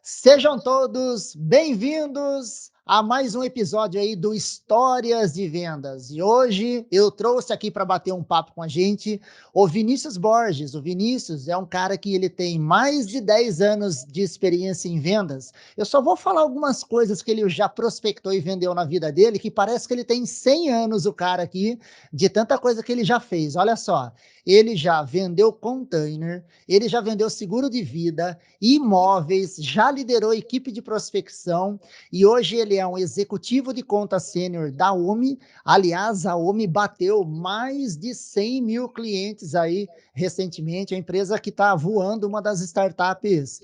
Sejam todos bem-vindos a mais um episódio aí do Histórias de Vendas. E hoje eu trouxe aqui para bater um papo com a gente o Vinícius Borges. O Vinícius é um cara que ele tem mais de 10 anos de experiência em vendas. Eu só vou falar algumas coisas que ele já prospectou e vendeu na vida dele, que parece que ele tem 100 anos, o cara aqui, de tanta coisa que ele já fez. Olha só, ele já vendeu container, ele já vendeu seguro de vida, imóveis, já liderou equipe de prospecção e hoje ele é um executivo de conta sênior da UMI. Aliás, a UMI bateu mais de 100 mil clientes aí recentemente, a empresa que está voando, uma das startups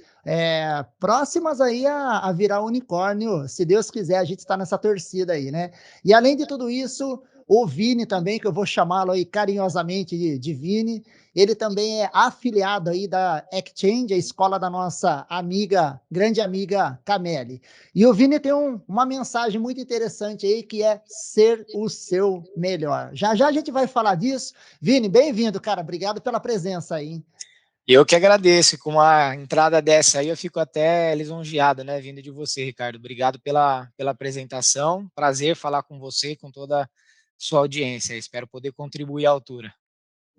próximas aí a virar unicórnio, se Deus quiser, a gente está nessa torcida aí, né? E além de tudo isso, o Vini também, que eu vou chamá-lo aí carinhosamente de Vini, ele também é afiliado aí da Exchange, a escola da nossa amiga, grande amiga Cameli. E o Vini tem uma mensagem muito interessante aí, que é ser o seu melhor. Já já a gente vai falar disso. Vini, bem-vindo, cara. Obrigado pela presença aí, hein? Eu que agradeço. Com uma entrada dessa aí, eu fico até lisonjeado, né, vindo de você, Ricardo. Obrigado pela apresentação. Prazer falar com você, com toda a sua audiência. Espero poder contribuir à altura.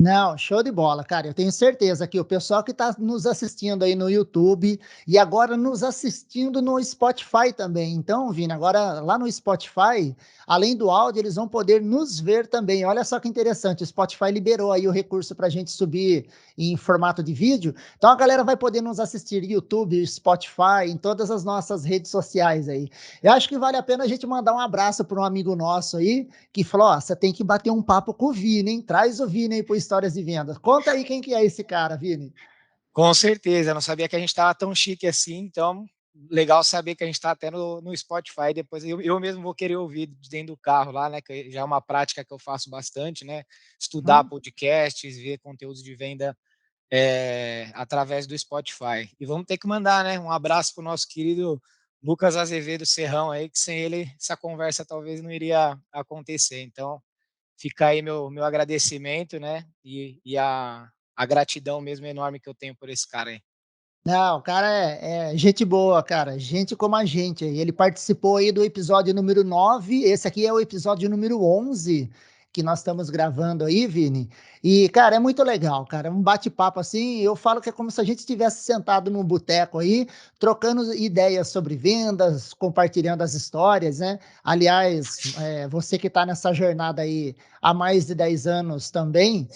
Não, show de bola, cara. Eu tenho certeza que o pessoal que está nos assistindo aí no YouTube e agora nos assistindo no Spotify também. Então, Vini, agora lá no Spotify, além do áudio, eles vão poder nos ver também. Olha só que interessante, o Spotify liberou aí o recurso para a gente subir em formato de vídeo. Então, a galera vai poder nos assistir YouTube, Spotify, em todas as nossas redes sociais aí. Eu acho que vale a pena a gente mandar um abraço para um amigo nosso aí, que falou, ó, você tem que bater um papo com o Vini, hein? Traz o Vini aí pro Histórias de Vendas. Conta aí quem que é esse cara, Vini. Com certeza, eu não sabia que a gente estava tão chique assim, então legal saber que a gente está até no Spotify. Depois eu mesmo vou querer ouvir de dentro do carro lá, né? Que já é uma prática que eu faço bastante, né? Estudar Hum? podcasts, ver conteúdos de venda através do Spotify. E vamos ter que mandar, né? Um abraço para o nosso querido Lucas Azevedo Serrão aí, que sem ele essa conversa talvez não iria acontecer. Então, fica aí meu agradecimento, né? E a gratidão mesmo enorme que eu tenho por esse cara aí. Não, o cara é gente boa, cara. Gente como a gente. Ele participou aí do episódio número 9. Esse aqui é o episódio número 11 que nós estamos gravando aí, Vini. E, cara, é muito legal, cara. É um bate-papo assim. Eu falo que é como se a gente estivesse sentado num boteco aí, trocando ideias sobre vendas, compartilhando as histórias, né? Aliás, você que está nessa jornada aí há mais de 10 anos também.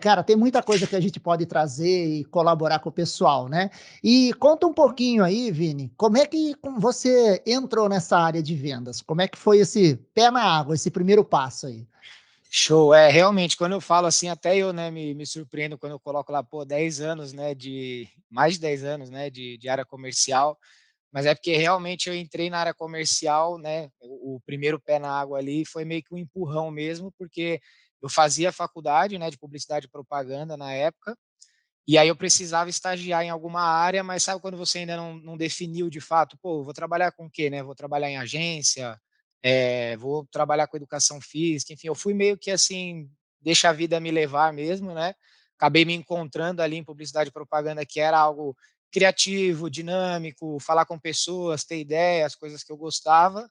Cara, tem muita coisa que a gente pode trazer e colaborar com o pessoal, né? E conta um pouquinho aí, Vini, como é que você entrou nessa área de vendas? Como é que foi esse pé na água, esse primeiro passo aí? Show, realmente, quando eu falo assim, até eu, né, me surpreendo quando eu coloco lá, pô, 10 anos, né, mais de 10 anos, né, de área comercial, mas é porque realmente eu entrei na área comercial, né, o primeiro pé na água ali foi meio que um empurrão mesmo, porque eu fazia faculdade, né, de publicidade e propaganda na época, e aí eu precisava estagiar em alguma área, mas sabe quando você ainda não definiu de fato, pô, vou trabalhar com o quê, né? Vou trabalhar em agência, vou trabalhar com educação física, enfim, eu fui meio que assim, deixa a vida me levar mesmo, né? Acabei me encontrando ali em publicidade e propaganda, que era algo criativo, dinâmico, falar com pessoas, ter ideias, coisas que eu gostava.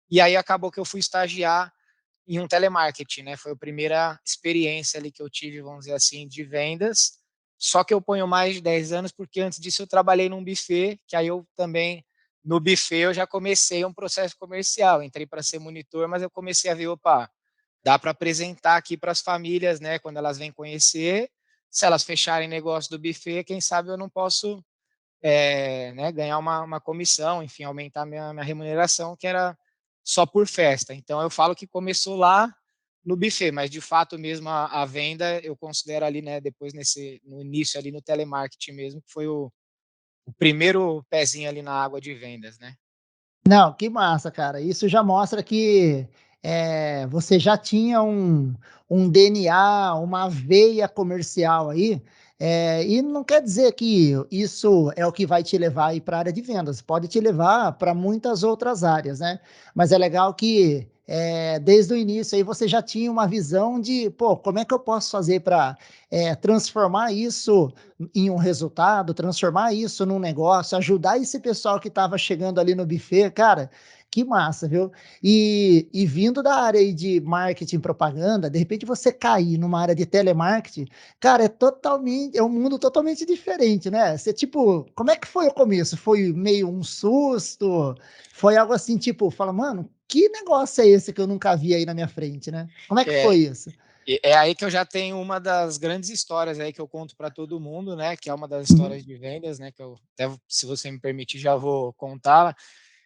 E aí acabou que eu fui estagiar em um telemarketing, né? Foi a primeira experiência ali que eu tive, vamos dizer assim, de vendas. Só que eu ponho mais de 10 anos porque antes disso eu trabalhei num buffet, que aí eu também no buffet eu já comecei um processo comercial. Entrei para ser monitor, mas eu comecei a ver, opa, dá para apresentar aqui para as famílias, né, quando elas vêm conhecer. Se elas fecharem negócio do buffet, quem sabe eu não posso né, ganhar uma comissão, enfim, aumentar minha remuneração, que era só por festa. Então, eu falo que começou lá no buffet, mas de fato mesmo a venda eu considero ali, né, depois no início ali no telemarketing mesmo, que foi o primeiro pezinho ali na água de vendas, né? Não, que massa, cara. Isso já mostra que você já tinha um DNA, uma veia comercial aí. E não quer dizer que isso é o que vai te levar aí para a área de vendas. Pode te levar para muitas outras áreas, né? Mas é legal que desde o início aí você já tinha uma visão de, pô, como é que eu posso fazer para transformar isso em um resultado, transformar isso num negócio, ajudar esse pessoal que estava chegando ali no buffet, cara, que massa, viu? E vindo da área aí de marketing e propaganda, de repente você cair numa área de telemarketing, cara, é um mundo totalmente diferente, né? Você, tipo, como é que foi o começo? Foi meio um susto? Foi algo assim, tipo, fala, mano, que negócio é esse que eu nunca vi aí na minha frente, né? Como é que É, foi isso? é aí que eu já tenho uma das grandes histórias aí que eu conto para todo mundo, né, que é uma das Uhum. histórias de vendas, né, que eu até, se você me permitir, já vou contá-la,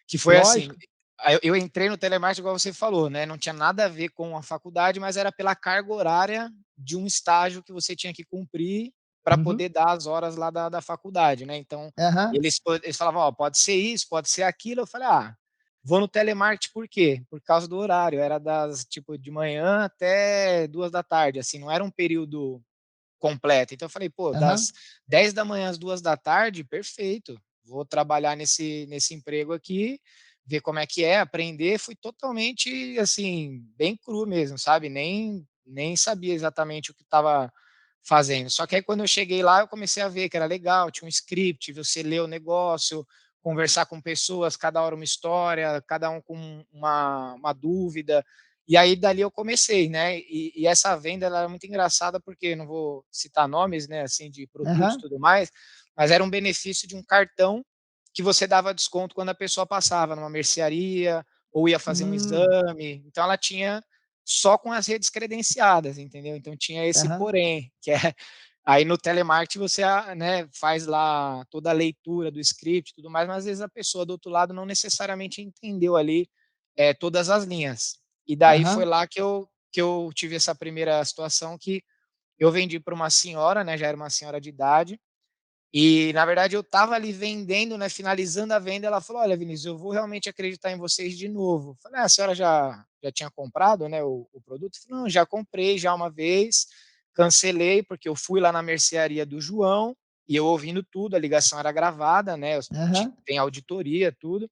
que foi assim, Lógico. aí eu entrei no telemarketing igual você falou, né, não tinha nada a ver com a faculdade, mas era pela carga horária de um estágio que você tinha que cumprir para Uhum. poder dar as horas lá da faculdade, né. Então, Aham. eles falavam: "Ó, pode ser isso, pode ser aquilo", eu falei: "Ah, vou no telemarketing por quê? Por causa do horário", era das tipo, de manhã até 14h, assim, não era um período completo. Então eu falei: "Pô, Aham. das 10 da manhã às 14h, perfeito, vou trabalhar nesse emprego aqui, ver como é que é, aprender". Fui totalmente, assim, bem cru mesmo, sabe, nem sabia exatamente o que estava fazendo. Só que aí quando eu cheguei lá, eu comecei a ver que era legal, tinha um script, você lê o negócio, conversar com pessoas, cada hora uma história, cada um com uma dúvida. E aí dali eu comecei, né, e essa venda ela era muito engraçada, porque não vou citar nomes, né, assim, de produtos e Aham. tudo mais, mas era um benefício de um cartão que você dava desconto quando a pessoa passava numa mercearia ou ia fazer um Hum. exame, então ela tinha só com as redes credenciadas, entendeu. Então tinha esse Aham. porém, que é aí no telemarketing você, né, faz lá toda a leitura do script e tudo mais, mas às vezes a pessoa do outro lado não necessariamente entendeu ali, todas as linhas. E daí foi Aham. lá que eu tive essa primeira situação que eu vendi para uma senhora, né, já era uma senhora de idade, e na verdade eu estava ali vendendo, né, finalizando a venda, ela falou: "Olha, Vinícius, eu vou realmente acreditar em vocês de novo". Falei: "Ah, a senhora já tinha comprado, né, o produto?". Falou: "Não, já comprei já uma vez, cancelei, porque eu fui lá na mercearia do João, e eu ouvindo tudo, a ligação era gravada, né, Aham. tem auditoria, tudo.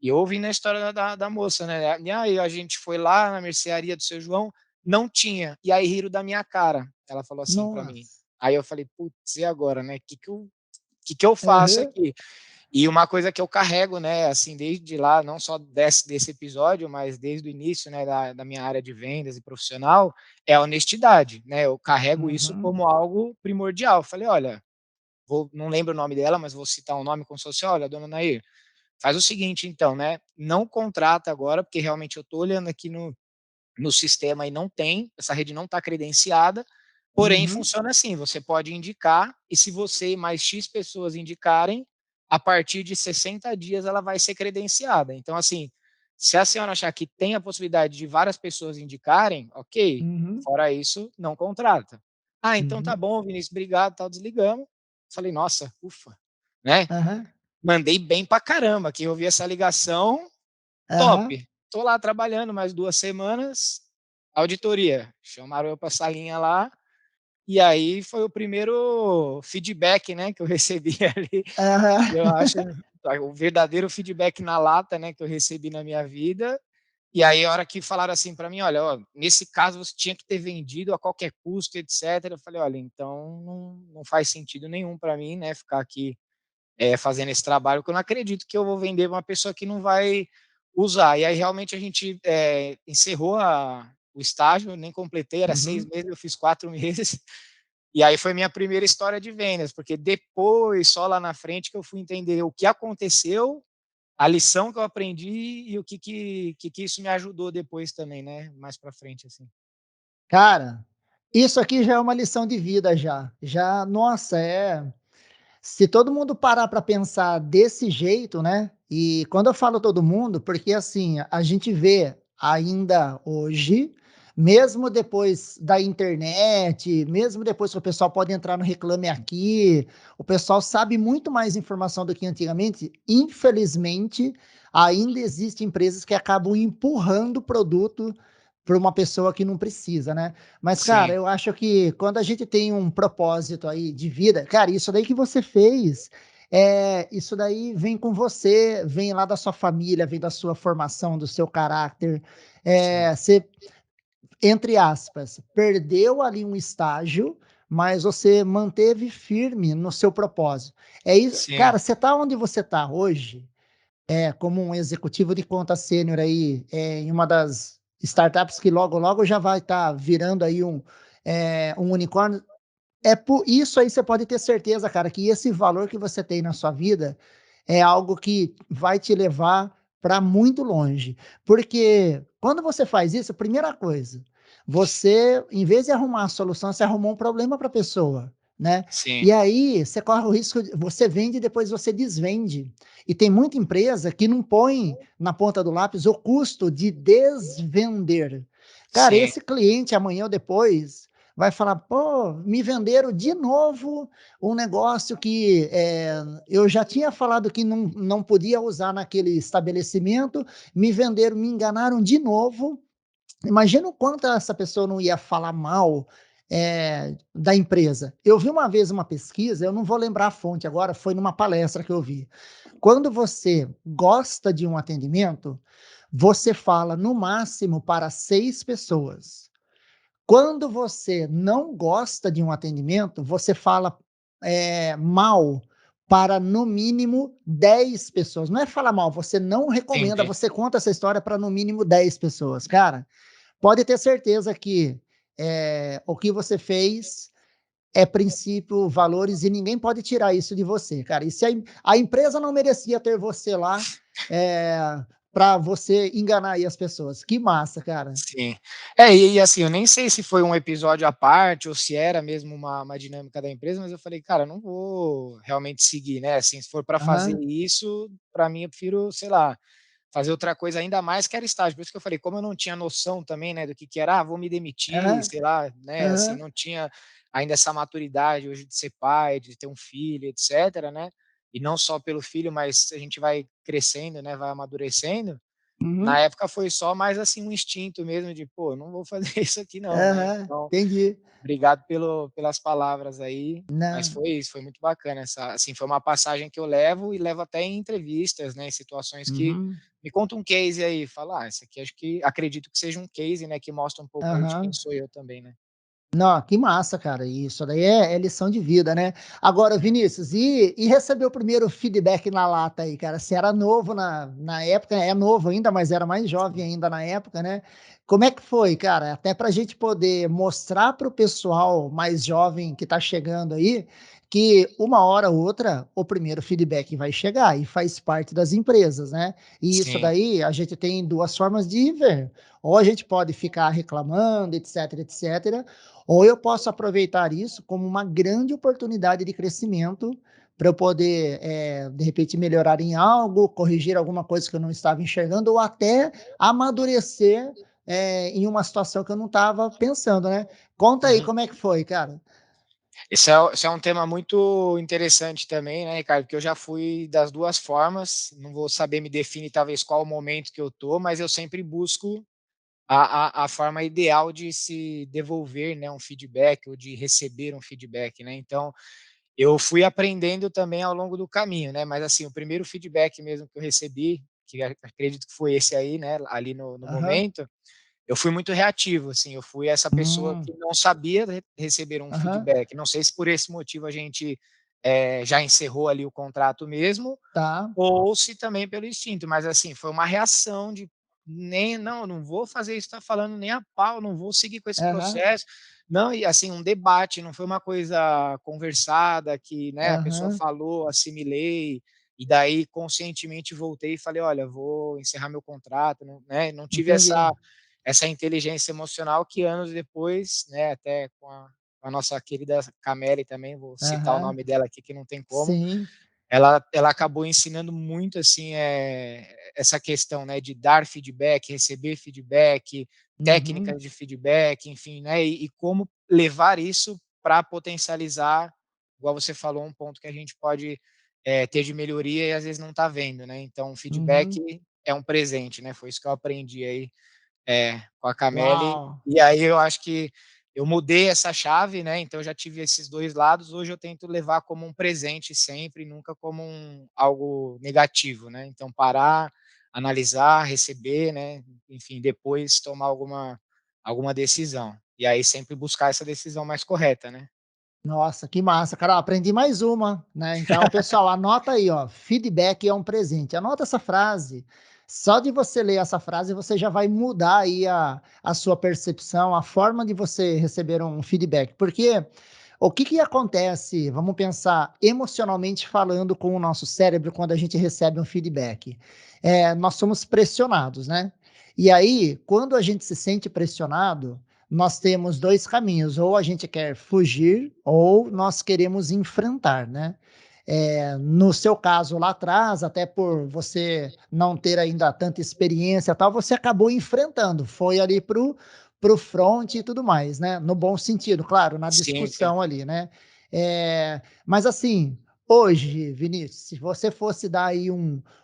E eu ouvindo a história da moça, né, e aí a gente foi lá na mercearia do seu João, não tinha, e aí riram da minha cara. Ela falou assim para mim, Nossa. aí eu falei: "Putz, e agora, né, que eu faço Aham. aqui?". E uma coisa que eu carrego, né, assim, desde lá, não só desse episódio, mas desde o início, né, da minha área de vendas e profissional, é a honestidade, né, eu carrego isso Uhum. como algo primordial. Falei: "Olha", não lembro o nome dela, mas vou citar o nome como se fosse: "Olha, dona Nair, faz o seguinte então, né, não contrata agora, porque realmente eu estou olhando aqui no sistema e não tem, essa rede não está credenciada, porém Uhum. funciona assim, você pode indicar e se você e mais X pessoas indicarem, a partir de 60 dias ela vai ser credenciada. Então assim, se a senhora achar que tem a possibilidade de várias pessoas indicarem, ok, Uhum. fora isso, não contrata". "Ah, então tá Uhum. bom, Vinícius, obrigado, tal", desligamos. Falei: "Nossa, ufa", né. Aham. Mandei bem pra caramba, que eu vi essa ligação, Aham. top. Tô lá trabalhando mais 2 semanas, auditoria. Chamaram eu pra salinha lá, e aí foi o primeiro feedback, né, que eu recebi ali, Aham. que eu acho o verdadeiro feedback na lata, né, que eu recebi na minha vida. E aí a hora que falaram assim pra mim: "Olha, ó, nesse caso você tinha que ter vendido a qualquer custo, etcétera", eu falei: "Olha, então não faz sentido nenhum pra mim, né, ficar aqui fazendo esse trabalho, que eu não acredito que eu vou vender uma pessoa que não vai usar". E aí realmente a gente, encerrou o estágio, eu nem completei, era 6 Uhum. meses, eu fiz 4 meses, e aí foi minha primeira história de vendas, porque depois, só lá na frente, que eu fui entender o que aconteceu, a lição que eu aprendi e o que isso me ajudou depois também, né, mais pra frente, assim. Cara, isso aqui já é uma lição de vida já. Já, nossa, se todo mundo parar para pensar desse jeito, né, e quando eu falo todo mundo, porque assim, a gente vê ainda hoje, mesmo depois da internet, mesmo depois que o pessoal pode entrar no Reclame Aqui, o pessoal sabe muito mais informação do que antigamente, infelizmente, ainda existem empresas que acabam empurrando o produto para uma pessoa que não precisa, né. Mas, cara, Sim, eu acho que quando a gente tem um propósito aí de vida, cara, isso daí que você fez isso daí vem com você, vem lá da sua família, vem da sua formação, do seu caráter. Sim, Você, entre aspas, perdeu ali um estágio, mas você manteve firme no seu propósito. É isso, sim, cara, você tá onde você tá hoje, como um executivo de conta sênior aí, em uma das startups que logo, logo já vai estar virando aí um unicórnio. Por isso aí você pode ter certeza, cara, que esse valor que você tem na sua vida é algo que vai te levar para muito longe. Porque quando você faz isso, primeira coisa, você, em vez de arrumar a solução, você arrumou um problema para a pessoa, né? sim, E aí você corre o risco, você vende e depois você desvende. E tem muita empresa que não põe na ponta do lápis o custo de desvender. Cara, sim, esse cliente amanhã ou depois vai falar: "Pô, me venderam de novo um negócio que, eu já tinha falado que não podia usar naquele estabelecimento, me venderam, me enganaram de novo". Imagina o quanto essa pessoa não ia falar mal, da empresa. Eu vi uma vez uma pesquisa, eu não vou lembrar a fonte agora, foi numa palestra que eu vi. Quando você gosta de um atendimento, você fala no máximo para 6 pessoas. Quando você não gosta de um atendimento, você fala, mal para no mínimo 10 pessoas. Não é falar mal, você não recomenda, entendi. você conta essa história para no mínimo 10 pessoas. Cara, pode ter certeza que, o que você fez é princípio, valores e ninguém pode tirar isso de você, cara. E se a empresa não merecia ter você lá, para você enganar aí as pessoas. Que massa, cara. Sim. E assim, eu nem sei se foi um episódio à parte ou se era mesmo uma dinâmica da empresa, mas eu falei: "Cara, eu não vou realmente seguir, né, assim, se for para fazer Aham, isso, para mim eu prefiro, sei lá, fazer outra coisa", ainda mais que era estágio. Por isso que eu falei, como eu não tinha noção também, né, do que era: "Ah, vou me demitir", aham, sei lá, né, assim, aham, não tinha ainda essa maturidade hoje de ser pai, de ter um filho, etcétera, né, e não só pelo filho, mas a gente vai crescendo, né, vai amadurecendo. Na uhum. época foi só mais, assim, um instinto mesmo de: "Pô, não vou fazer isso aqui não", né. Aham, Então, entendi. obrigado pelas palavras aí, mas Não. foi isso, foi muito bacana essa assim, foi uma passagem que eu levo e levo até em entrevistas, né, em situações que Uhum. me conta um case aí, fala: "Ah, esse aqui acho que acredito que seja um case, né, que mostra um pouco aí de quem Aham. sou eu também", né. Não, que massa, cara. Isso daí é lição de vida, né. Agora, Vinícius, e receber o primeiro feedback na lata aí, cara? Você era novo na época, é novo ainda, mas era mais jovem Sim, ainda na época, né. Como é que foi, cara? Até pra gente poder mostrar para o pessoal mais jovem que tá chegando aí, que uma hora ou outra o primeiro feedback vai chegar e faz parte das empresas, né. E isso sim. daí a gente tem 2 formas de ver, ou a gente pode ficar reclamando, etcétera, etcétera, ou eu posso aproveitar isso como uma grande oportunidade de crescimento para eu poder, de repente, melhorar em algo, corrigir alguma coisa que eu não estava enxergando, ou até amadurecer, em uma situação que eu não estava pensando, né. Conta aí Uhum. como é que foi, cara? Esse é um tema muito interessante também, né, Ricardo, porque eu já fui das 2 formas, não vou saber me definir talvez qual o momento que eu tô, mas eu sempre busco a forma ideal de se devolver, né, um feedback ou de receber um feedback, né. Então, eu fui aprendendo também ao longo do caminho, né, mas assim, o primeiro feedback mesmo que eu recebi, que acredito que foi esse aí, né, ali no Aham. momento, eu fui muito reativo, assim, eu fui essa pessoa Hum. que não sabia receber um Aham. feedback. Não sei se por esse motivo a gente, já encerrou ali o contrato mesmo, Tá. ou se também pelo instinto, mas assim, foi uma reação de nem não, não vou fazer isso que tá falando nem a pau, não vou seguir com esse Aham. processo. Não, e assim, um debate, não foi uma coisa conversada que, né, a pessoa Aham. falou, assimilei, e daí conscientemente voltei e falei: "Olha, vou encerrar meu contrato", não, né, não tive Entendi. essa inteligência emocional que anos depois, né, até com a nossa querida Cameli também, vou citar o Aham. nome dela aqui que não tem como, Sim. ela acabou ensinando muito, assim, essa questão, né, de dar feedback, receber feedback, Uhum. técnicas de feedback, enfim, né, e como levar isso para potencializar, igual você falou, um ponto que a gente pode, ter de melhoria e às vezes não está vendo, né. Então o Uhum. feedback é um presente, né, foi isso que eu aprendi aí, com a Cameli, Uau! e aí eu acho que eu mudei essa chave, né, então eu já tive esses 2 lados, hoje eu tento levar como um presente sempre, nunca como algo negativo, né, então parar, analisar, receber, né, enfim, depois tomar alguma decisão. E aí sempre buscar essa decisão mais correta, né. Nossa, que massa, cara, ó, aprendi mais uma, né, então pessoal, anota aí, ó, feedback é um presente, anota essa frase, só de você ler essa frase você já vai mudar aí a sua percepção, a forma de você receber um feedback, porque o que que acontece, vamos pensar emocionalmente falando com o nosso cérebro quando a gente recebe um feedback? Nós somos pressionados, né, e aí quando a gente se sente pressionado, nós temos 2 caminhos, ou a gente quer fugir, ou nós queremos enfrentar, né. No seu caso lá atrás, até por você não ter ainda tanta experiência tal, você acabou enfrentando, foi ali para o front e tudo mais, né, no bom sentido, claro, na Sim, sim. discussão ali, né. Mas assim, hoje, Vinícius, se você fosse dar aí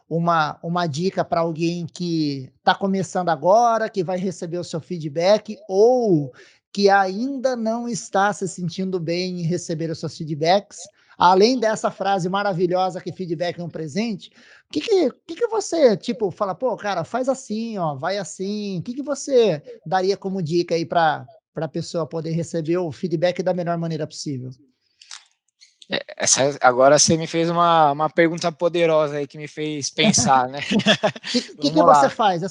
uma dica para alguém que está começando agora, que vai receber o seu feedback ou que ainda não está se sentindo bem em receber os seus feedbacks, além dessa frase maravilhosa que feedback é um presente, o que que você, tipo, fala: "Pô, cara, faz assim, ó, vai assim", o que que você daria como dica aí para a pessoa poder receber o feedback da melhor maneira possível? Essa agora você me fez uma pergunta poderosa aí que me fez pensar, né. Que Vamos você lá. faz?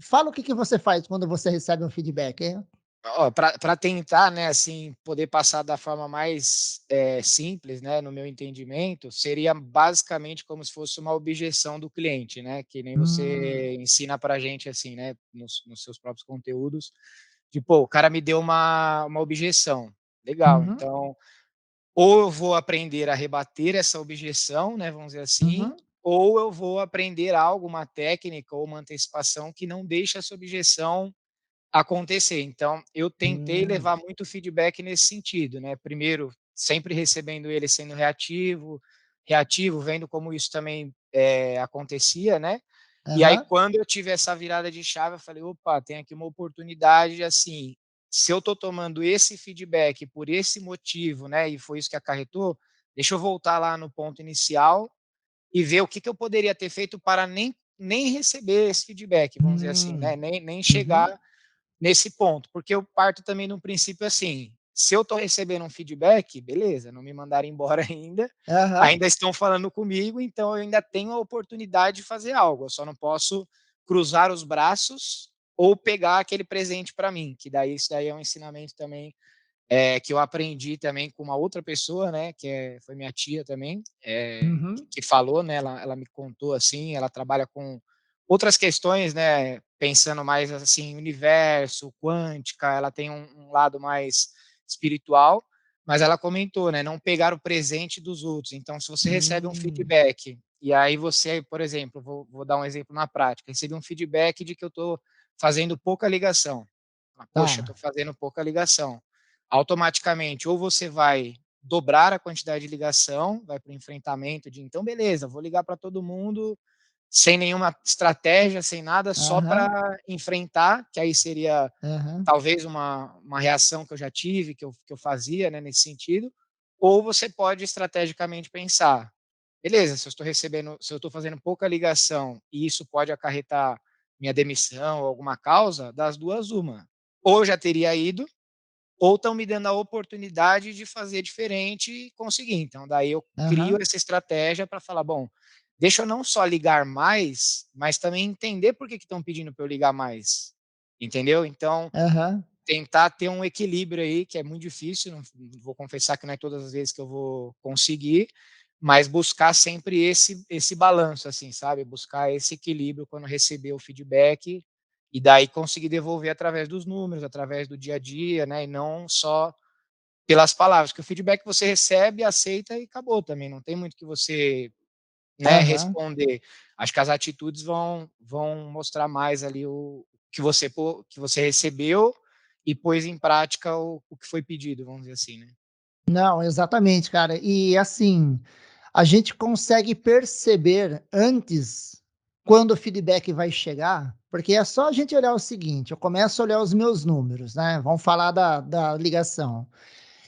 Fala o que que você faz quando você recebe um feedback, hein? Ó, para tentar, né, assim, poder passar da forma mais, simples, né, no meu entendimento, seria basicamente como se fosse uma objeção do cliente, né, que nem Hum, você ensina pra gente, assim, né, nos seus próprios conteúdos, de: "Pô, o cara me deu uma objeção". Legal, uhum, então, ou eu vou aprender a rebater essa objeção, né, vamos dizer assim, uhum, ou eu vou aprender algo, uma técnica ou uma antecipação que não deixe essa objeção acontecer. Então, eu tentei hum, levar muito feedback nesse sentido, né, primeiro, sempre recebendo ele sendo reativo, vendo como isso também, acontecia, né. E aí aham, quando eu tive essa virada de chave, eu falei: "Opa, tem aqui uma oportunidade, assim, se eu estou tomando esse feedback por esse motivo, né, e foi isso que acarretou, deixa eu voltar lá no ponto inicial e ver o que que eu poderia ter feito para nem receber esse feedback", vamos dizer assim, né, nem chegar uhum, nesse ponto, porque eu parto também no princípio assim, se eu estou recebendo um feedback, beleza, não me mandaram embora ainda, aham, ainda estão falando comigo, então eu ainda tenho a oportunidade de fazer algo, eu só não posso cruzar os braços ou pegar aquele presente para mim, que daí isso daí é um ensinamento também, que eu aprendi também com uma outra pessoa, né, foi minha tia também, uhum, que falou, né, ela me contou, assim, ela trabalha com outras questões, né, pensando mais, assim, universo, quântica, ela tem um lado mais espiritual, mas ela comentou, né, não pegar o presente dos outros. Então se você recebe um hum, feedback, e aí você, por exemplo, vou dar um exemplo na prática, recebi um feedback de que eu estou fazendo pouca ligação. Ah, poxa, tá, estou fazendo pouca ligação. Automaticamente, ou você vai dobrar a quantidade de ligação, vai para o enfrentamento de então beleza, vou ligar para todo mundo, sem nenhuma estratégia, sem nada, só aham, para enfrentar, que aí seria aham, talvez uma reação que eu já tive, que eu fazia, né, nesse sentido, ou você pode estrategicamente pensar: "Beleza, se eu estou fazendo pouca ligação e isso pode acarretar minha demissão ou alguma causa, das 2 uma, ou eu já teria ido, ou estão me dando a oportunidade de fazer diferente e conseguir. Então daí eu crio aham, essa estratégia para falar: "Bom, deixa eu não só ligar mais, mas também entender por que que estão pedindo para eu ligar mais", entendeu? Então, aham, tentar ter um equilíbrio aí, que é muito difícil, não vou confessar que não é todas as vezes que eu vou conseguir, mas buscar sempre esse balanço, assim, sabe, buscar esse equilíbrio quando receber o feedback, e daí conseguir devolver através dos números, através do dia a dia, né, e não só pelas palavras, que o feedback você recebe, aceita e acabou também, não tem muito que você, né, aham. responder. Acho que as atitudes vão mostrar mais ali que você recebeu e pôs em prática o que foi pedido, vamos dizer assim, né. Não, exatamente, cara. E assim, a gente consegue perceber antes quando o feedback vai chegar, porque é só a gente olhar o seguinte, eu começo a olhar os meus números, né, vamos falar da ligação.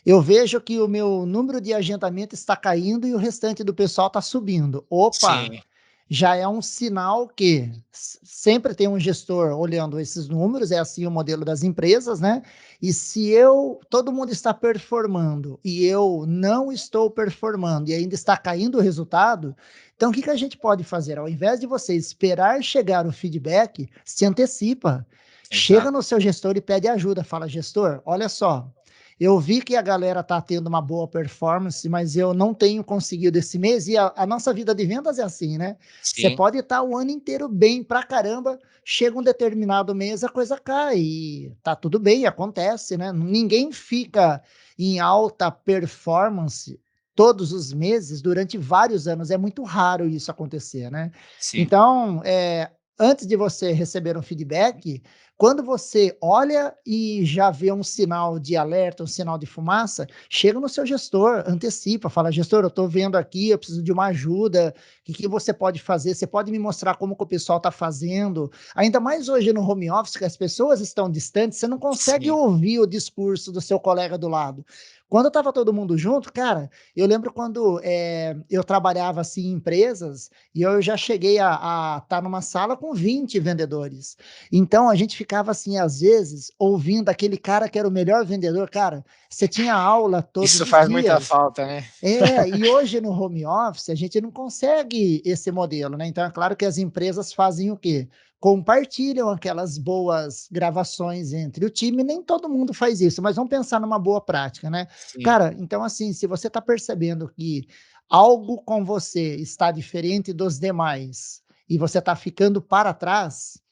Eu vejo que o meu número de agendamento está caindo e o restante do pessoal está subindo. Opa, Sim, já é um sinal que sempre tem um gestor olhando esses números, é assim o modelo das empresas, né? E se todo mundo está performando e eu não estou performando e ainda está caindo o resultado, então o que que a gente pode fazer? Ao invés de você esperar chegar o feedback, se antecipa. Chega exato. no seu gestor e pede ajuda. Fala, gestor, olha só, eu vi que a galera está tendo uma boa performance, mas eu não tenho conseguido esse mês. E a nossa vida de vendas é assim, né? Você Sim, pode estar o ano inteiro bem pra caramba, chega um determinado mês, a coisa cai. E tá tudo bem, acontece, né? Ninguém fica em alta performance todos os meses durante vários anos. É muito raro isso acontecer, né? sim, Então, antes de você receber um feedback, quando você olha e já vê um sinal de alerta, um sinal de fumaça, chega no seu gestor, antecipa, fala: gestor, eu estou vendo aqui, eu preciso de uma ajuda, o que você pode fazer? Você pode me mostrar como que o pessoal está fazendo? Ainda mais hoje no home office, que as pessoas estão distantes, você não consegue sim. ouvir o discurso do seu colega do lado. Quando estava todo mundo junto, cara, eu lembro quando eu trabalhava assim em empresas e eu já cheguei a estar numa sala com 20 vendedores. Então a gente ficava assim, às vezes, ouvindo aquele cara que era o melhor vendedor. Cara, você tinha aula todos Isso os faz muita dias. falta, né. E hoje no home office a gente não consegue esse modelo, né? Então é claro que as empresas fazem o quê? Compartilham aquelas boas gravações entre o time, nem todo mundo faz isso, mas vamos pensar numa boa prática, né? Sim, Cara, então assim, se você está percebendo que algo com você está diferente dos demais e você está ficando para trás,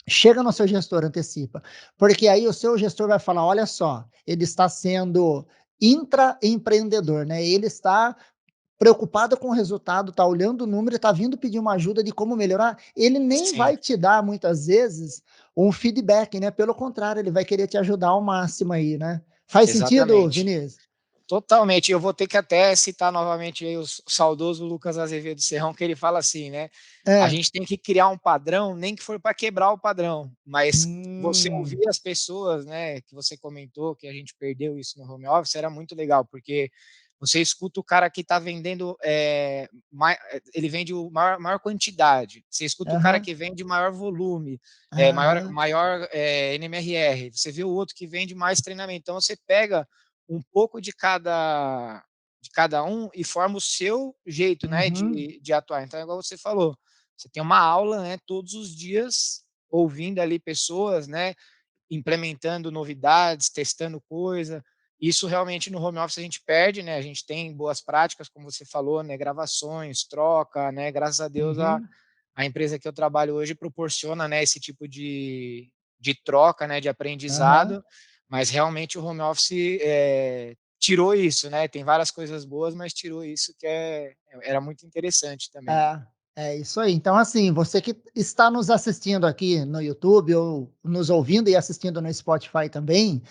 chega no seu gestor, antecipa, porque aí o seu gestor vai falar: olha só, ele está sendo intraempreendedor, né? Ele está preocupado com o resultado, está olhando o número e está vindo pedir uma ajuda de como melhorar. Ele nem sim, vai te dar, muitas vezes, um feedback, né? Pelo contrário, ele vai querer te ajudar ao máximo aí, né? Faz sentido, exatamente. Vinícius? Totalmente, eu vou ter que até citar novamente aí o saudoso Lucas Azevedo Serrão, que ele fala assim, né, a É. gente tem que criar um padrão, nem que for para quebrar o padrão, mas você Hum. ouvir as pessoas, né, que você comentou que a gente perdeu isso no home office, era muito legal, porque você escuta o cara que está vendendo, ele vende o maior quantidade, você escuta o cara Aham. que vende maior volume, Aham. NMRR, você vê o outro que vende mais treinamento, então você pega um pouco de cada um e forma o seu jeito, né, Uhum. de atuar. Então, é igual você falou, você tem uma aula, né, todos os dias, ouvindo ali pessoas, né, implementando novidades, testando coisa. Isso realmente no home office a gente perde, né, a gente tem boas práticas, como você falou, né, gravações, troca, né, graças a Deus Uhum. a empresa que eu trabalho hoje proporciona, né, esse tipo de troca, né, de Aham. aprendizado, mas realmente o home office, tirou isso, né, tem várias coisas boas, mas tirou isso que era muito interessante também. É, é isso aí. Então, assim, você que está nos assistindo aqui no YouTube ou nos ouvindo e assistindo no Spotify também,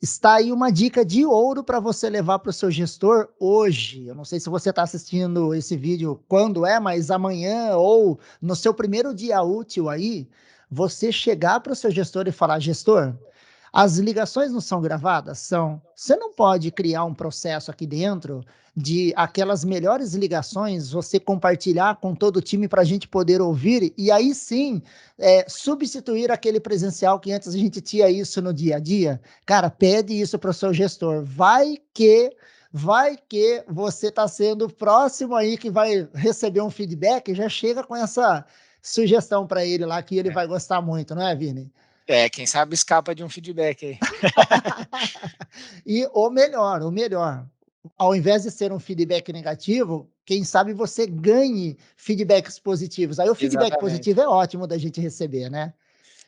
está aí uma dica de ouro para você levar para o seu gestor hoje. Eu não sei se você está assistindo esse vídeo quando é, mas amanhã ou no seu primeiro dia útil aí, você chegar para o seu gestor e falar: gestor, as ligações não são gravadas? São. Você não pode criar um processo aqui dentro de aquelas melhores ligações, você compartilhar com todo o time para a gente poder ouvir e aí sim substituir aquele presencial que antes a gente tinha isso no dia a dia? Cara, pede isso para o seu gestor. Vai que você está sendo próximo aí que vai receber um feedback, já chega com essa sugestão para ele lá que ele É. vai gostar muito, não é, Vini? É, quem sabe escapa de um feedback aí. E o melhor, ao invés de ser um feedback negativo, quem sabe você ganhe feedbacks positivos. Aí o feedback Exatamente. positivo é ótimo da gente receber, né?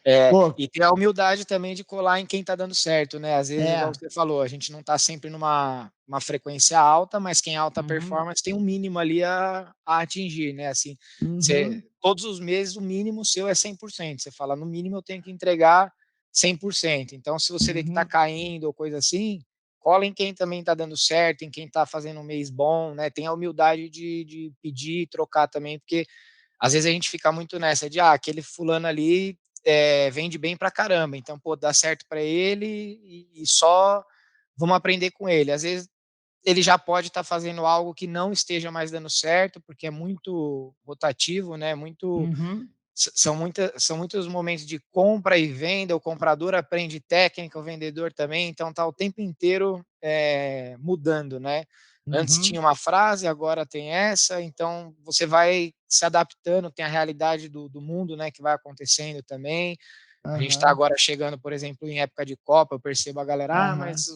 É, Pô, e ter a humildade também de colar em quem está dando certo, né, às vezes, igual é. você falou, a gente não está sempre numa uma frequência alta, mas quem é alta Uhum, performance tem um mínimo ali a atingir, né, assim, uhum, você todos os meses o mínimo seu é 100%, você fala: "No mínimo eu tenho que entregar 100%". Então se você vê que está uhum, caindo ou coisa assim, cola em quem também está dando certo, em quem está fazendo um mês bom, né, tenha a humildade de pedir, trocar também, porque às vezes a gente fica muito nessa de, aquele fulano ali vende bem pra caramba, então, pô, dá certo para ele e só vamos aprender com ele. Às vezes ele já pode estar fazendo algo que não esteja mais dando certo, porque é muito rotativo, né, muito Uhum, são muitos momentos de compra e venda, o comprador aprende técnica, o vendedor também, então tá o tempo inteiro, mudando, né. Antes uhum, tinha uma frase, agora tem essa, então você vai se adaptando, tem a realidade do mundo, né, que vai acontecendo também. A gente está aham, agora chegando, por exemplo, em época de Copa, eu percebo a galera: aham, mas,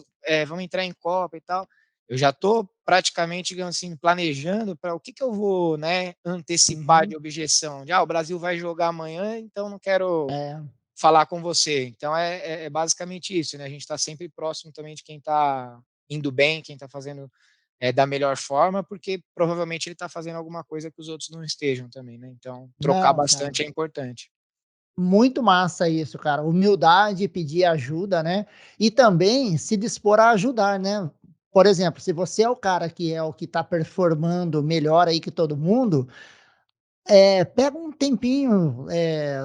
vamos entrar em Copa e tal". Eu já estou praticamente, digamos assim, planejando para o que que eu vou, né, antecipar de uhum. objeção, de: o Brasil vai jogar amanhã, então não quero É, falar com você". Então é basicamente isso, né, a gente está sempre próximo também de quem está indo bem, quem está fazendo, da melhor forma, porque provavelmente ele está fazendo alguma coisa que os outros não estejam também, né, então trocar não, cara. bastante é importante. Muito massa isso, cara. Humildade, pedir ajuda, né? E também se dispor a ajudar, né? Por exemplo, se você é o cara que é o que está performando melhor aí que todo mundo, pega um tempinho,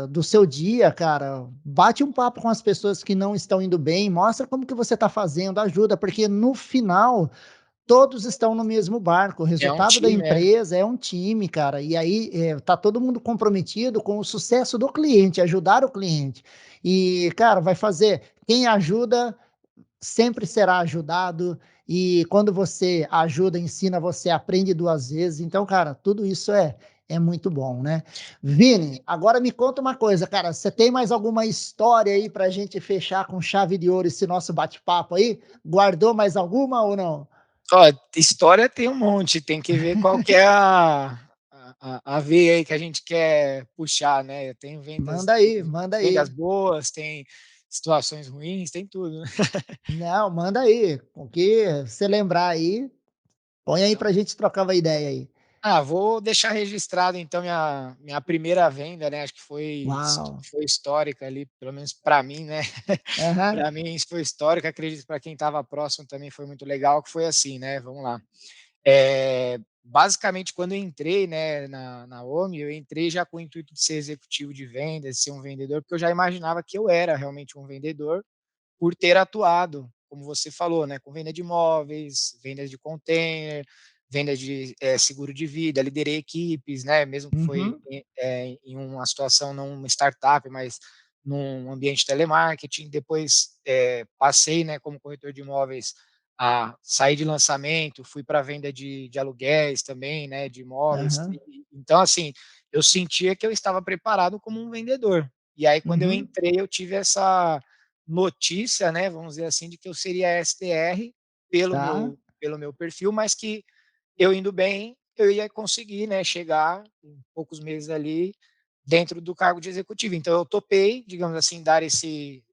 do seu dia, cara, bate um papo com as pessoas que não estão indo bem, mostra como que você está fazendo, ajuda, porque no final todos estão no mesmo barco, o É um resultado da time, é. empresa é um time, cara, e aí, tá todo mundo comprometido com o sucesso do cliente, ajudar o cliente. E, cara, vai fazer quem ajuda sempre será ajudado, e quando você ajuda, ensina, você aprende 2 vezes, então, cara, tudo isso é muito bom, né. Vini, agora me conta uma coisa, cara, você tem mais alguma história aí pra gente fechar com chave de ouro esse nosso bate-papo aí? Guardou mais alguma ou não? Ó, história tem um monte, tem que ver qual que é a veia aí que a gente quer puxar, né. Tem Manda aí, manda vendas aí. boas, tem situações ruins, tem tudo, né. Não, manda aí. O que você lembrar aí, põe aí Então pra gente trocar uma ideia aí. vou deixar registrado então minha primeira venda, né, acho que Uau! foi histórica ali, pelo menos para mim, né. Aham. Para mim isso foi histórico, acredito para quem estava próximo também foi muito legal, que foi assim, né, vamos lá. Basicamente, quando eu entrei, né, na OMI, eu entrei já com o intuito de ser executivo de vendas, ser um vendedor, porque eu já imaginava que eu era realmente um vendedor, por ter atuado, como você falou, né, com venda de imóveis, vendas de container, venda de, seguro de vida, liderei equipes, né, mesmo que foi Uhum, em uma situação não uma startup, mas num ambiente telemarketing. Depois, passei, né, como corretor de imóveis a sair de lançamento, fui para venda de aluguéis também, né, de imóveis. aham, Então, assim, eu sentia que eu estava preparado como um vendedor. E aí, quando eu uhum, entrei, eu tive essa notícia, né, vamos dizer assim, de que eu seria SDR tá. pelo meu perfil, mas que eu indo bem, eu ia conseguir, né, chegar em poucos meses ali dentro do cargo de executivo. Então eu topei, digamos assim, dar esse,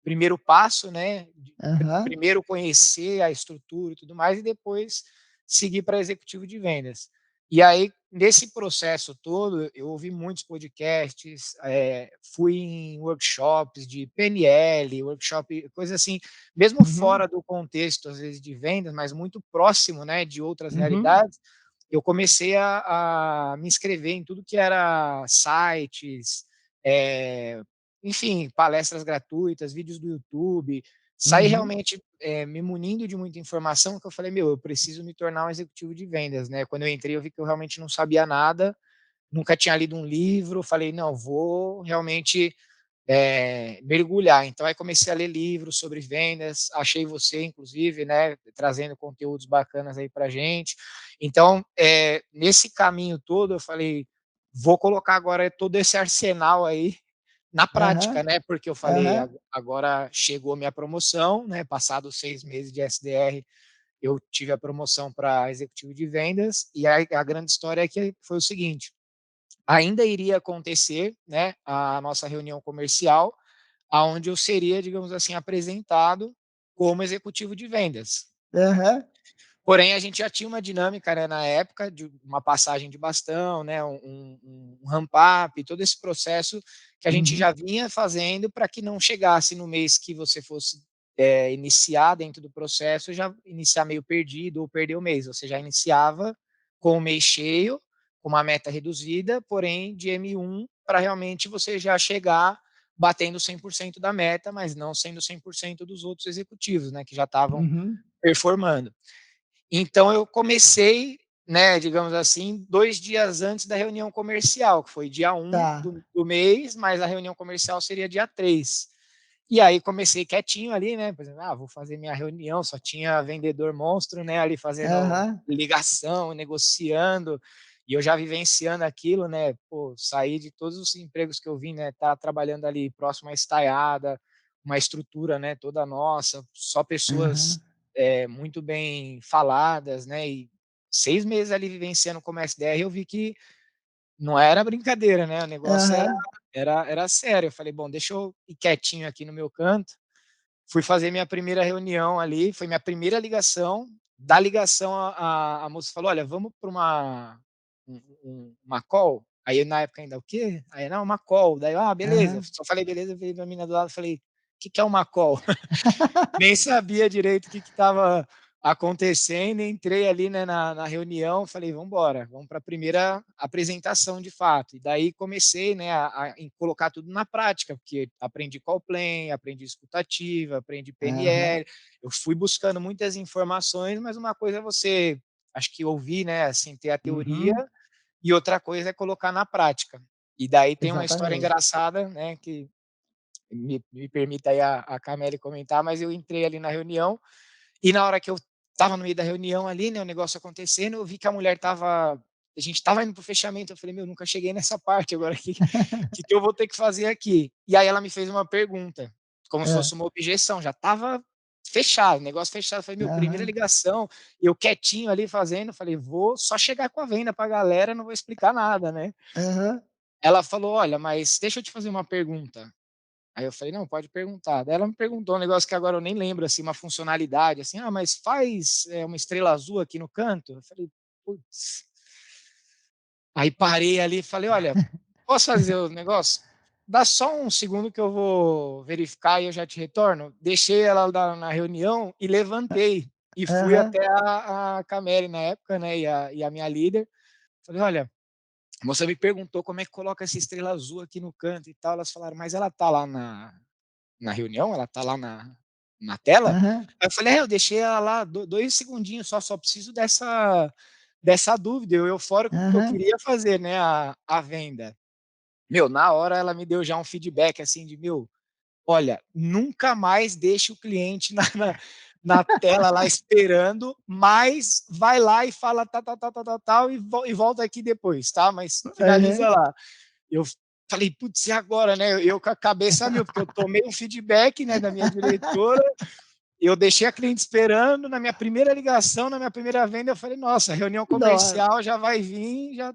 primeiro passo, né, de Aham, primeiro conhecer a estrutura e tudo mais, e depois seguir para executivo de vendas. E aí, nesse processo todo, eu ouvi muitos podcasts, fui em workshops de PNL, workshop, coisa assim, mesmo uhum, fora do contexto, às vezes, de vendas, mas muito próximo, né, de outras uhum, realidades, eu comecei a me inscrever em tudo que era sites, eh, enfim, palestras gratuitas, vídeos do YouTube, saí uhum, realmente, me munindo de muita informação, que eu falei: "Meu, eu preciso me tornar um executivo de vendas", né. Quando eu entrei, eu vi que eu realmente não sabia nada, nunca tinha lido um livro, falei: "Não, vou realmente mergulhar". Então aí comecei a ler livros sobre vendas, achei você inclusive, né, trazendo conteúdos bacanas aí pra gente. Então, nesse caminho todo eu falei: "Vou colocar agora todo esse arsenal aí na aham, prática", né, porque eu falei: aham, Agora chegou minha promoção", né, passados 6 meses de SDR, eu tive a promoção para executivo de vendas, e aí a grande história é que foi o seguinte: ainda iria acontecer, né, a nossa reunião comercial, aonde eu seria, digamos assim, apresentado como executivo de vendas. aham, Porém, a gente já tinha uma dinâmica, né, na época, de uma passagem de bastão, né, um ramp up, todo esse processo que a gente uhum, já vinha fazendo para que não chegasse no mês que você fosse, iniciar dentro do processo, já iniciar meio perdido ou perder o mês. Você já iniciava com o mês cheio, com uma meta reduzida, porém de M1, para realmente você já chegar batendo 100% da meta, mas não sendo 100% dos outros executivos, né, que já estavam Uhum. performando. Então eu comecei, né, digamos assim, 2 dias antes da reunião comercial, que foi dia 1 Tá. do mês, mas a reunião comercial seria dia 3. E aí comecei quietinho ali, né, por exemplo, vou fazer minha reunião, só tinha vendedor monstro, né, ali fazendo Aham. ligação, negociando, e eu já vivenciando aquilo, né, pô, saí de todos os empregos que eu vim, né, tá trabalhando ali próximo à estaiada, uma estrutura, né, toda nossa, só pessoas, Aham. muito bem faladas, né, e 6 meses ali vivenciando como SDR, eu vi que não era brincadeira, né, o negócio era Aham. era era sério. Eu falei: "Bom, deixa eu ir quietinho aqui no meu canto". Fui fazer minha primeira reunião ali, foi minha primeira ligação. Da ligação a moça falou: "Olha, vamos para uma call?". Aí na época ainda: "O quê?". Aí: "Não, uma call". Daí eu: "Ah, beleza". Aham. Só falei: "Beleza", virei pra mina do lado e falei: Que é uma call?". Nem sabia direito o que estava acontecendo, entrei ali, né, na reunião, falei: "Vamos embora, vamos para a primeira apresentação de fato". E daí comecei, né, em colocar tudo na prática, porque aprendi call plan, aprendi escutativa, aprendi Aham. PNL, eu fui buscando muitas informações, mas uma coisa é você, acho que ouvir, né, assim, ter a teoria, Uhum. e outra coisa é colocar na prática. E daí tem uma história Exatamente. engraçada, né, que me permita aí a Camille comentar, mas eu entrei ali na reunião, e na hora que eu estava no meio da reunião ali, né, o negócio acontecendo, eu vi que a gente estava indo para o fechamento, eu falei: "Meu, nunca cheguei nessa parte, agora que eu vou ter que fazer aqui?". E aí ela me fez uma pergunta, como se Hã. fosse uma objeção, já estava fechado, negócio fechado, eu falei: "Meu, primeira Aham. ligação", eu quietinho ali fazendo, falei: "Vou só chegar com a venda para a galera, não vou explicar nada, né". Aham. Ela falou: "Olha, mas deixa eu te fazer uma pergunta". Aí eu falei: "Não, pode perguntar". Daí ela me perguntou um negócio que agora eu nem lembro, assim, uma funcionalidade, assim: "Ah, mas faz, uma estrela azul aqui no canto?". Eu falei: "Putz". Aí parei ali e falei: "Olha, posso fazer o negócio? Dá só um segundo que eu vou verificar e eu já te retorno". Deixei ela na reunião e levantei, e fui Aham. até a Cameri na época, né, e a minha líder. Falei: "Olha, a moça me perguntou como é que coloca essa estrela azul aqui no canto e tal". Elas falaram: "Mas ela tá lá na reunião? Ela tá lá na tela?". Aham. Aí eu falei: "É, eu deixei ela lá 2 segundinhos só preciso dessa dúvida", eu eufórico, porque eu Aham. queria fazer, né, a venda. Meu, na hora ela me deu já um feedback, assim, de: "Meu, olha, nunca mais deixe o cliente na tela lá esperando, mas vai lá e fala tal e volta aqui depois, tá, mas Aham. finaliza lá". Eu falei: "Putz, e agora, né?". Eu com a cabeça a mil, porque eu tomei um feedback, né, da minha diretora, eu deixei a cliente esperando, na minha primeira ligação, na minha primeira venda, eu falei: "Nossa, reunião Nossa. comercial já vai vir, já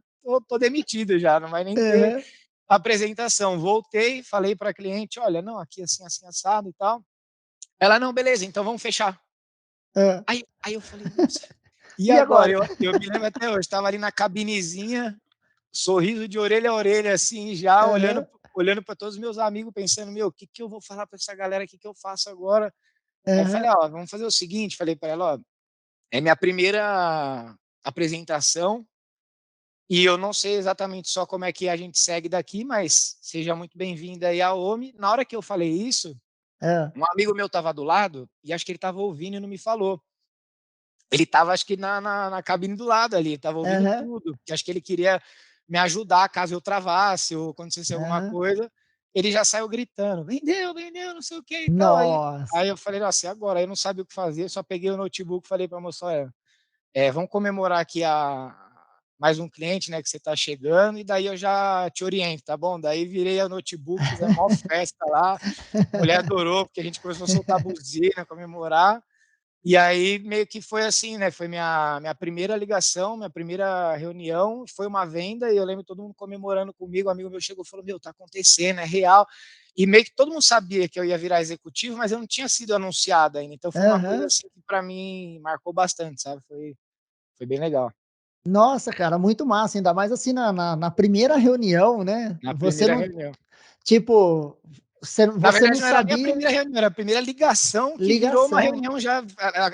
tô demitido já, não vai nem ter Aham. apresentação". Voltei, falei pra cliente: "Olha, não, aqui assim, assim, assado e tal". Ela: "Não, beleza, então vamos fechar". Hã. Aí eu falei: "Nossa, e E agora?". agora? Eu me lembro até hoje, estava ali na cabinezinha, sorriso de orelha a orelha, assim, já Aham. olhando para todos os meus amigos, pensando: "Meu, o que que eu vou falar para essa galera, o que que eu faço agora?". Aí eu falei: Aham. "Ó, vamos fazer o seguinte", falei para ela: "Ó, é minha primeira apresentação, e eu não sei exatamente só como é que a gente segue daqui, mas seja muito bem-vinda aí à OMI". Na hora que eu falei isso, Hã. um amigo meu estava do lado, e acho que ele estava ouvindo e não me falou. Ele estava acho que na cabine do lado ali, estava ouvindo Aham. tudo, porque acho que ele queria me ajudar caso eu travasse ou acontecesse alguma Aham. coisa. Ele já saiu gritando: "Vendeu, vendeu, não sei o que e tal". Nossa. Aí eu falei: "Nossa, e agora?". Aí eu não sabia o que fazer, só peguei o notebook e falei pra moça: "Olha, vamos comemorar aqui a mais um cliente, né, que você tá chegando, e daí eu já te oriento, tá bom?". Daí virei o notebook, fizemos maior festa lá, mulher adorou, porque a gente começou a soltar buzina, comemorar. E aí meio que foi assim, né, foi minha primeira ligação, minha primeira reunião, foi uma venda e eu lembro todo mundo comemorando comigo, um amigo meu chegou e falou: "Meu, tá acontecendo, é real". E meio que todo mundo sabia que eu ia virar executivo, mas eu não tinha sido anunciado ainda, então foi uma coisa, Aham. assim, que pra mim marcou bastante, sabe, foi bem legal. Nossa, cara, muito massa, ainda mais, assim, na primeira reunião, né, Na você primeira não reunião. tipo, Na você não verdade não era nem a sabia primeira reunião, era a primeira ligação que virou uma ligação. reunião já,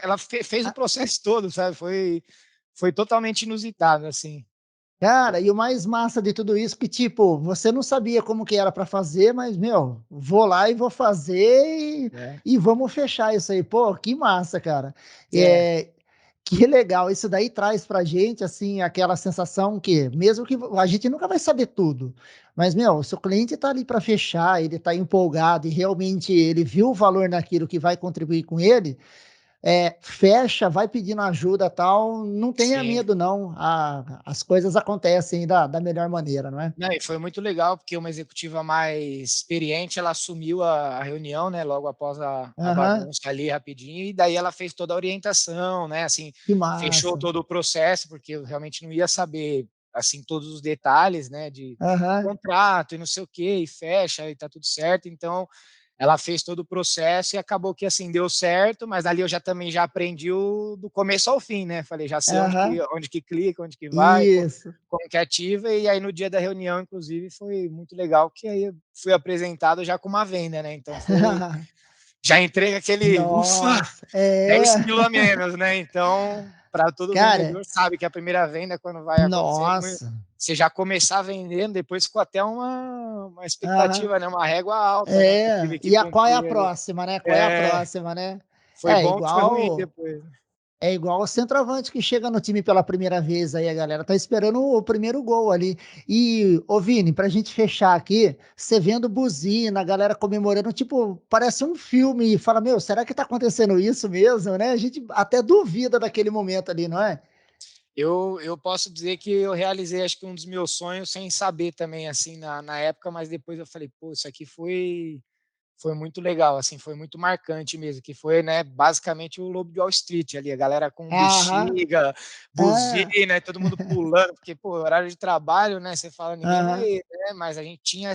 ela fez o processo todo, sabe, foi totalmente inusitado, assim. Cara, e o mais massa de tudo isso que, tipo, você não sabia como que era para fazer, mas, meu, vou lá e vou fazer É. e vamos fechar isso aí. Pô, que massa, cara. É, Que legal. Isso daí traz pra gente, assim, aquela sensação que, mesmo que a gente nunca vai saber tudo, mas, meu, se o cliente tá ali para fechar, ele tá empolgado e realmente ele viu o valor naquilo que vai contribuir com ele, fecha, vai pedindo ajuda, tal, não tenha sim. medo não, as coisas acontecem da melhor maneira, não é? Não, e foi muito legal, porque uma executiva mais experiente, ela assumiu a reunião, né, logo após a Aham, bagunça ali rapidinho, e daí ela fez toda a orientação, né, assim, que fechou massa. todo o processo, porque eu realmente não ia saber, assim, todos os detalhes, né, de Aham, contrato e não sei o quê, e fecha e tá tudo certo, então ela fez todo o processo e acabou que, assim, deu certo, mas ali eu já também já aprendi o do começo ao fim, né, falei: "Já sei aham, onde que clica, onde que vai, isso. como que ativa", e aí no dia da reunião, inclusive, foi muito legal, que aí eu fui apresentado já com uma venda, né, então foi já entrei com aquele "ufa", Nossa, é. 10 quilos a menos, né, então, para todo Cara, vendedor sabe que a primeira venda quando vai acontecer, nossa. você já começar vendendo, depois ficou até uma Aham. expectativa, né, uma régua alta, né, que eu É, tive que e a qual é a cumprir ali. próxima, né, qual é a É, próxima, né? foi É bom que foi ruim igual depois. É igual o centroavante que chega no time pela primeira vez, aí a galera tá esperando o primeiro gol ali. E, ô Vini, pra gente fechar aqui, você vendo buzina, a galera comemorando, tipo, parece um filme, e fala, meu, será que tá acontecendo isso mesmo, né? A gente até duvida daquele momento ali, não é? Eu posso dizer que eu realizei acho que um dos meus sonhos sem saber também, assim, na época, mas depois eu falei: "Pô, isso aqui foi muito legal, assim, foi muito marcante mesmo", que foi, né, basicamente o Lobo de Wall Street ali, a galera com Aham, bexiga, ah, buzina e todo mundo pulando, porque, pô, horário de trabalho, né, você fala: "Ninguém vai", aham, né, mas a gente tinha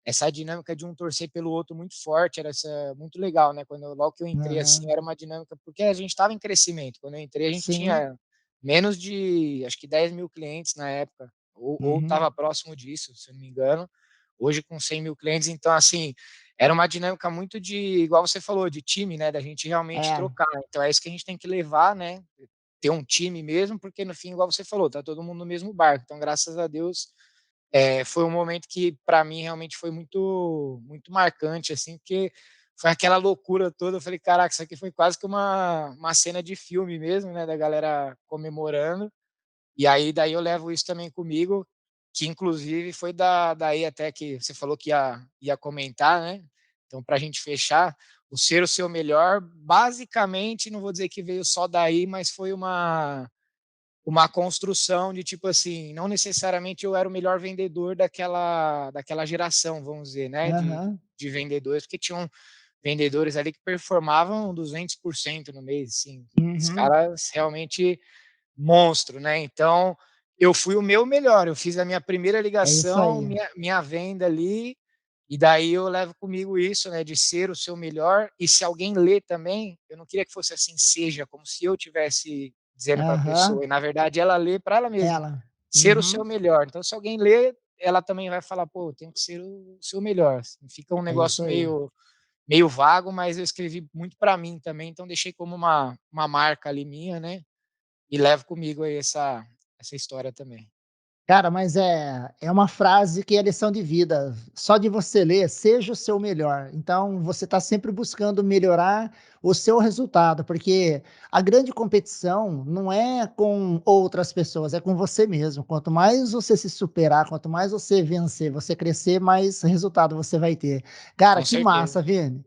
essa dinâmica de um torcer pelo outro muito forte, era essa muito legal, né, logo que eu entrei, assim, aham, era uma dinâmica porque a gente estava em crescimento, quando eu entrei a gente sim, tinha menos de, acho que 10.000 clientes na época, ou uhum, estava próximo disso, se eu não me engano. Hoje com 100.000 clientes, então assim, era uma dinâmica muito de igual você falou, de time, né, da gente realmente é, trocar. Então é isso que a gente tem que levar, né, ter um time mesmo, porque no fim, igual você falou, tá todo mundo no mesmo barco. Então graças a Deus, foi um momento que para mim realmente foi muito marcante, assim, porque foi aquela loucura toda, eu falei: "Caraca, isso aqui foi quase que uma cena de filme mesmo, né, da galera comemorando". E aí daí eu levo isso também comigo, que inclusive foi daí até que você falou que ia comentar, né, então para a gente fechar, o ser o seu melhor, basicamente, não vou dizer que veio só daí, mas foi uma construção de tipo assim, não necessariamente eu era o melhor vendedor daquela geração, vamos dizer, né, de aham, de vendedores, porque tinham vendedores ali que performavam 200% no mês, assim, os uhum, caras realmente monstro, né. Então, eu fui o meu melhor, eu fiz a minha primeira é isso ligação, aí, minha venda ali, e daí eu levo comigo isso, né, de ser o seu melhor, e se alguém lê também, eu não queria que fosse assim, seja, como se eu tivesse dizendo para a aham, pessoa, e na verdade ela lê para ela mesma, ela, ser o seu uhum, melhor. Então se alguém lê, ela também vai falar: "Pô, eu tenho que ser o seu melhor", assim, fica um é isso negócio aí. meio vago, mas eu escrevi muito para mim também, então deixei como uma marca ali minha, né, e levo comigo aí essa história também. Cara, mas é uma frase que é lição de vida. Só de você ler, seja o seu melhor. Então, você está sempre buscando melhorar o seu resultado, porque a grande competição não é com outras pessoas, é com você mesmo. Quanto mais você se superar, quanto mais você vencer, você crescer, mais resultado você vai ter. Cara, Com que certeza. massa, Vini.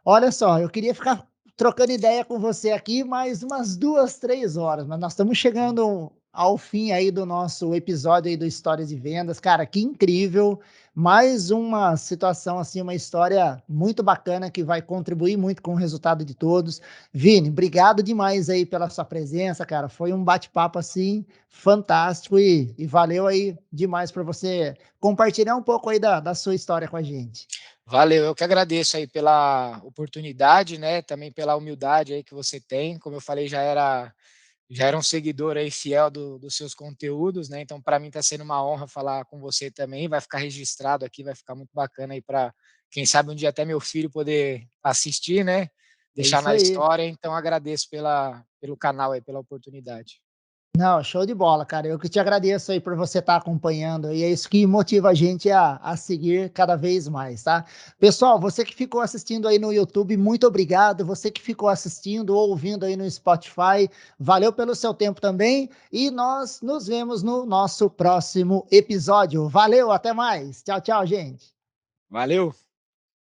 Olha só, eu queria ficar trocando ideia com você aqui mais umas 2, 3 horas, mas nós estamos Sim, chegando ao fim aí do nosso episódio aí do Histórias de Vendas. Cara, que incrível! Mais uma situação assim, uma história muito bacana que vai contribuir muito com o resultado de todos. Vini, obrigado demais aí pela sua presença, cara. Foi um bate-papo assim fantástico e valeu aí demais por você compartilhar um pouco aí da sua história com a gente. valeu, eu que agradeço aí pela oportunidade, né, também pela humildade aí que você tem, como eu falei, já era um seguidor aí fiel dos seus conteúdos, né, então para mim está sendo uma honra falar com você também, vai ficar registrado aqui, vai ficar muito bacana aí para quem sabe um dia até meu filho poder assistir, né, É deixar isso na aí. história, então agradeço pelo canal aí, pela oportunidade. Não, show de bola, cara. Eu que te agradeço aí por você estar acompanhando e é isso que motiva a gente a seguir cada vez mais, tá? Pessoal, você que ficou assistindo aí no YouTube, muito obrigado. Você que ficou assistindo ou ouvindo aí no Spotify, valeu pelo seu tempo também e nós nos vemos no nosso próximo episódio. Valeu, até mais. Tchau, tchau, gente. Valeu!